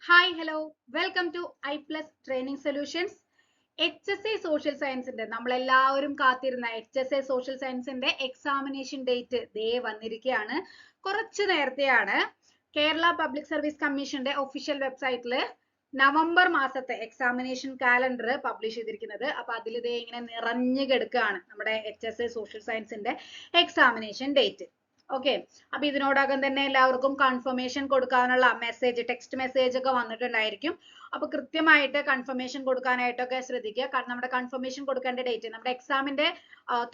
Hi hello welcome to iPlus training solutions. HSA social സയൻസിന്റെ നമ്മളെല്ലാവരും കാത്തിരുന്ന HSA സോഷ്യൽ സയൻസിന്റെ എക്സാമിനേഷൻ ഡേറ്റ് ദേ വന്നിരിക്കുകയാണ്. കുറച്ചു നേരത്തെയാണ് കേരള പബ്ലിക് സർവീസ് കമ്മീഷന്റെ ഒഫീഷ്യൽ വെബ്സൈറ്റിൽ നവംബർ മാസത്തെ എക്സാമിനേഷൻ കാലണ്ടർ പബ്ലിഷ് ചെയ്തിരിക്കുന്നത്. അപ്പൊ അതിൽ ഇതേ ഇങ്ങനെ നിറഞ്ഞു കിടക്കുകയാണ് നമ്മുടെ HSA സോഷ്യൽ സയൻസിന്റെ എക്സാമിനേഷൻ ഡേറ്റ്. ഓക്കെ, അപ്പൊ ഇതിനോടകം തന്നെ എല്ലാവർക്കും കൺഫർമേഷൻ കൊടുക്കാനുള്ള മെസ്സേജ്, ടെക്സ്റ്റ് മെസ്സേജ് ഒക്കെ വന്നിട്ടുണ്ടായിരിക്കും. അപ്പൊ കൃത്യമായിട്ട് കൺഫർമേഷൻ കൊടുക്കാനായിട്ടൊക്കെ ശ്രദ്ധിക്കുക. നമ്മുടെ കൺഫർമേഷൻ കൊടുക്കേണ്ട ഡേറ്റ്, നമ്മുടെ എക്സാമിന്റെ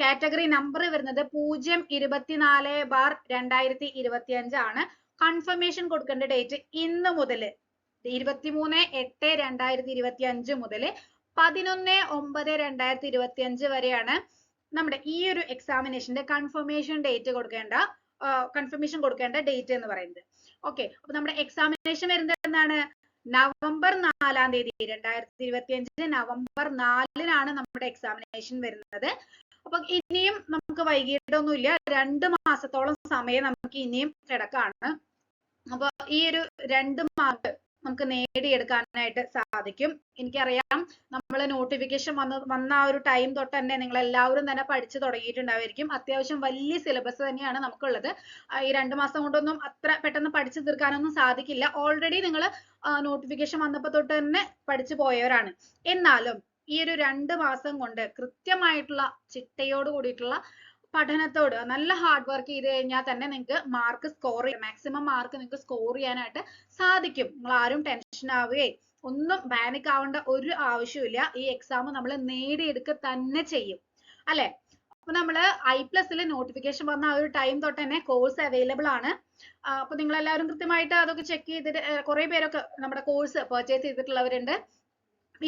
കാറ്റഗറി നമ്പർ വരുന്നത് 024/2025 ആണ്. കൺഫർമേഷൻ കൊടുക്കേണ്ട ഡേറ്റ് ഇന്ന് മുതൽ 23/8/2025 മുതൽ 11/9/2025 വരെയാണ് നമ്മുടെ ഈ ഒരു എക്സാമിനേഷന്റെ കൺഫർമേഷൻ കൊടുക്കേണ്ട ഡേറ്റ് എന്ന് പറയുന്നത്. ഓക്കെ, അപ്പൊ നമ്മുടെ എക്സാമിനേഷൻ വരുന്നത് എന്താണ്? നവംബർ 4-ാം തീയതി 2025 നവംബർ 4-നാണ് നമ്മുടെ എക്സാമിനേഷൻ വരുന്നത്. അപ്പൊ ഇനിയും നമുക്ക് വൈകിട്ടൊന്നുമില്ല, 2 മാസത്തോളം സമയം നമുക്ക് ഇനിയും കിടക്കാണ്. അപ്പൊ ഈ ഒരു 2 മാർക്ക് നമുക്ക് നേടിയെടുക്കാനായിട്ട് സാധിക്കും. എനിക്കറിയാം, നമ്മൾ നോട്ടിഫിക്കേഷൻ വന്ന ആ ഒരു ടൈം തൊട്ട് തന്നെ നിങ്ങൾ എല്ലാവരും തന്നെ പഠിച്ചു തുടങ്ങിയിട്ടുണ്ടായിരിക്കും. അത്യാവശ്യം വലിയ സിലബസ് തന്നെയാണ് നമുക്കുള്ളത്. ഈ 2 മാസം കൊണ്ടൊന്നും അത്ര പെട്ടെന്ന് പഠിച്ചു തീർക്കാനൊന്നും സാധിക്കില്ല. ഓൾറെഡി നിങ്ങൾ നോട്ടിഫിക്കേഷൻ വന്നപ്പോൾ തൊട്ട് തന്നെ പഠിച്ചു പോയവരാണ്. എന്നാലും ഈ ഒരു 2 മാസം കൊണ്ട് കൃത്യമായിട്ടുള്ള ചിട്ടയോട് കൂടിയിട്ടുള്ള പഠനത്തോട് നല്ല ഹാർഡ് വർക്ക് ചെയ്ത് കഴിഞ്ഞാൽ തന്നെ നിങ്ങൾക്ക് മാർക്ക് സ്കോർ ചെയ്യാം, മാക്സിമം മാർക്ക് നിങ്ങൾക്ക് സ്കോർ ചെയ്യാനായിട്ട് സാധിക്കും. നിങ്ങൾ ആരും ടെൻഷൻ ആവുകയും ഒന്നും പാനിക് ആവേണ്ട ഒരു ആവശ്യമില്ല. ഈ എക്സാം നമ്മൾ നേടിയെടുക്കുക തന്നെ ചെയ്യും, അല്ലെ? അപ്പൊ നമ്മള് iPlus നോട്ടിഫിക്കേഷൻ വന്ന ആ ഒരു ടൈം തൊട്ട് തന്നെ കോഴ്സ് അവൈലബിൾ ആണ്. അപ്പൊ നിങ്ങൾ എല്ലാവരും കൃത്യമായിട്ട് അതൊക്കെ ചെക്ക് ചെയ്തിട്ട്, കുറെ പേരൊക്കെ നമ്മുടെ കോഴ്സ് പർച്ചേസ് ചെയ്തിട്ടുള്ളവരുണ്ട്.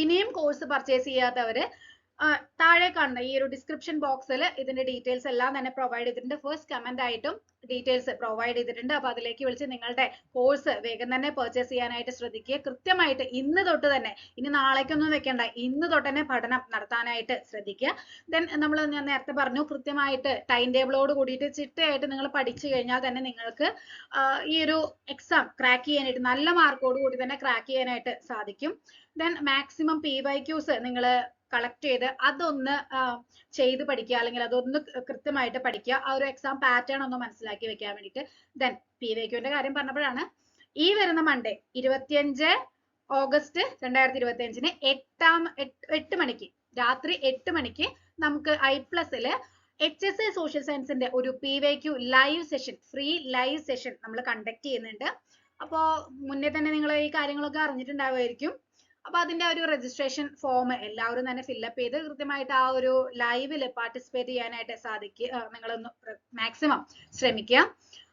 ഇനിയും കോഴ്സ് പർച്ചേസ് ചെയ്യാത്തവര് താഴെ കാണുന്ന ഈ ഒരു ഡിസ്ക്രിപ്ഷൻ ബോക്സിൽ ഇതിന്റെ ഡീറ്റെയിൽസ് എല്ലാം തന്നെ പ്രൊവൈഡ് ചെയ്തിട്ടുണ്ട്. ഫസ്റ്റ് കമന്റ് ആയിട്ടും ഡീറ്റെയിൽസ് പ്രൊവൈഡ് ചെയ്തിട്ടുണ്ട്. അപ്പൊ അതിലേക്ക് വിളിച്ച് നിങ്ങളുടെ കോഴ്സ് വേഗം തന്നെ പർച്ചേസ് ചെയ്യാനായിട്ട് ശ്രദ്ധിക്കുക. കൃത്യമായിട്ട് ഇന്ന് തൊട്ട് തന്നെ, ഇനി നാളേക്കൊന്നും വെക്കണ്ട, ഇന്ന് തൊട്ട് തന്നെ പഠനം നടത്താനായിട്ട് ശ്രദ്ധിക്കുക. ദെൻ ഞാൻ നേരത്തെ പറഞ്ഞു, കൃത്യമായിട്ട് ടൈം ടേബിളോട് കൂടിയിട്ട് ചിട്ടയായിട്ട് നിങ്ങൾ പഠിച്ചു കഴിഞ്ഞാൽ തന്നെ നിങ്ങൾക്ക് ഈ ഒരു എക്സാം ക്രാക്ക് ചെയ്യാനായിട്ട്, നല്ല മാർക്കോട് കൂടി തന്നെ ക്രാക്ക് ചെയ്യാനായിട്ട് സാധിക്കും. ദെൻ മാക്സിമം PYQs നിങ്ങൾ കളക്ട് ചെയ്ത് അതൊന്ന് ചെയ്ത് പഠിക്കുക, അല്ലെങ്കിൽ അതൊന്ന് കൃത്യമായിട്ട് പഠിക്കുക. ആ ഒരു എക്സാം പാറ്റേൺ ഒന്ന് മനസ്സിലാക്കി വെക്കാൻ വേണ്ടിയിട്ട്. ദെൻ PYQന്റെ കാര്യം പറഞ്ഞപ്പോഴാണ്, ഈ വരുന്ന മൺഡേ 25 ഓഗസ്റ്റ് 2025 8 മണിക്ക്, രാത്രി 8 മണിക്ക് നമുക്ക് iPlus HSA സോഷ്യൽ സയൻസിന്റെ ഒരു PYQ live session, free live session നമ്മൾ കണ്ടക്ട് ചെയ്യുന്നുണ്ട്. അപ്പോ മുന്നേ തന്നെ നിങ്ങൾ ഈ കാര്യങ്ങളൊക്കെ അറിഞ്ഞിട്ടുണ്ടാവുമായിരിക്കും. അപ്പൊ അതിന്റെ ഒരു രജിസ്ട്രേഷൻ ഫോം എല്ലാവരും തന്നെ ഫില്ലപ്പ് ചെയ്ത് കൃത്യമായിട്ട് ആ ഒരു ലൈവില് പാർട്ടിസിപ്പേറ്റ് ചെയ്യാനായിട്ട് നിങ്ങളൊന്ന് മാക്സിമം ശ്രമിക്കുക.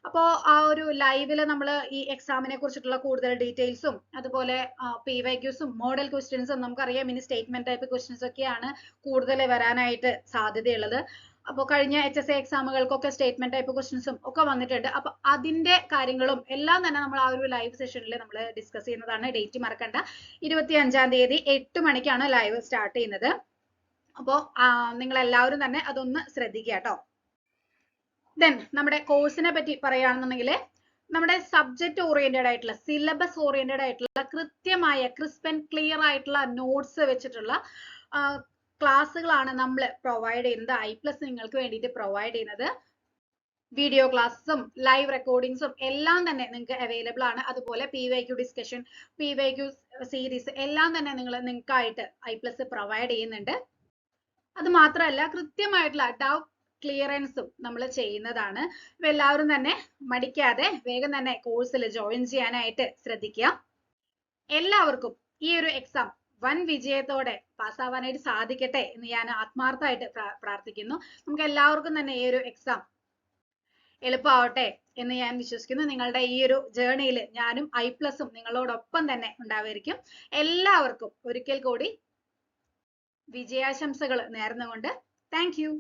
അപ്പോ ആ ഒരു ലൈവില് നമ്മൾ ഈ എക്സാമിനെ കുറിച്ചിട്ടുള്ള കൂടുതൽ ഡീറ്റെയിൽസും അതുപോലെ PYQs മോഡൽ ക്വസ്റ്റ്യൻസും, നമുക്കറിയാം ഇനി സ്റ്റേറ്റ്മെന്റ് ടൈപ്പ് ക്വസ്റ്റ്യൻസ് ഒക്കെയാണ് കൂടുതൽ വരാനായിട്ട് സാധ്യതയുള്ളത്. അപ്പോൾ കഴിഞ്ഞ HSA എക്സാമുകൾക്കൊക്കെ സ്റ്റേറ്റ്മെന്റ് ടൈപ്പ് ക്വസ്റ്റ്യൻസും ഒക്കെ വന്നിട്ടുണ്ട്. അപ്പൊ അതിന്റെ കാര്യങ്ങളും എല്ലാം തന്നെ നമ്മൾ ആ ഒരു ലൈവ് സെഷനിൽ നമ്മൾ ഡിസ്കസ് ചെയ്യുന്നതാണ്. ഡേറ്റ് മറക്കണ്ട, 25-ാം തീയതി 8 മണിക്കാണ് ലൈവ് സ്റ്റാർട്ട് ചെയ്യുന്നത്. അപ്പോൾ നിങ്ങൾ എല്ലാവരും തന്നെ അതൊന്ന് ശ്രദ്ധിക്കുക കേട്ടോ. ദെൻ നമ്മുടെ കോഴ്സിനെ പറ്റി പറയുകയാണെന്നുണ്ടെങ്കിൽ, നമ്മുടെ സബ്ജക്ട് ഓറിയന്റഡ് ആയിട്ടുള്ള, സിലബസ് ഓറിയന്റഡ് ആയിട്ടുള്ള, കൃത്യമായ ക്രിസ്പ് ആൻഡ് ക്ലിയർ ആയിട്ടുള്ള നോട്ട്സ് വെച്ചിട്ടുള്ള ക്ലാസ്സുകളാണ് നമ്മൾ പ്രൊവൈഡ് ചെയ്യുന്നത്. iPlus നിങ്ങൾക്ക് വേണ്ടിയിട്ട് പ്രൊവൈഡ് ചെയ്യുന്നത്. വീഡിയോ ക്ലാസ്സും ലൈവ് റെക്കോർഡിങ്സും എല്ലാം തന്നെ നിങ്ങൾക്ക് അവൈലബിൾ ആണ്. അതുപോലെ PYQ ഡിസ്കഷൻ, PYQ സീരീസ് എല്ലാം തന്നെ നിങ്ങൾക്കായിട്ട് iPlus പ്രൊവൈഡ് ചെയ്യുന്നുണ്ട്. അത് മാത്രമല്ല, കൃത്യമായിട്ടുള്ള ഡൗട്ട് ക്ലിയറൻസും നമ്മൾ ചെയ്യുന്നതാണ്. അപ്പൊ എല്ലാവരും തന്നെ മടിക്കാതെ വേഗം തന്നെ കോഴ്സിൽ ജോയിൻ ചെയ്യാനായിട്ട് ശ്രദ്ധിക്കുക. എല്ലാവർക്കും ഈ ഒരു എക്സാം വൻ വിജയത്തോടെ പാസ്സാവാനായിട്ട് സാധിക്കട്ടെ എന്ന് ഞാൻ ആത്മാർത്ഥമായിട്ട് പ്രാർത്ഥിക്കുന്നു. നമുക്ക് എല്ലാവർക്കും തന്നെ ഈ ഒരു എക്സാം എളുപ്പമാവട്ടെ എന്ന് ഞാൻ വിശ്വസിക്കുന്നു. നിങ്ങളുടെ ഈ ഒരു ജേർണിയിൽ ഞാനും iPlusഉം നിങ്ങളോടൊപ്പം തന്നെ ഉണ്ടാവുമായിരിക്കും. എല്ലാവർക്കും ഒരിക്കൽ കൂടി വിജയാശംസകൾ നേർന്നുകൊണ്ട് താങ്ക് യു.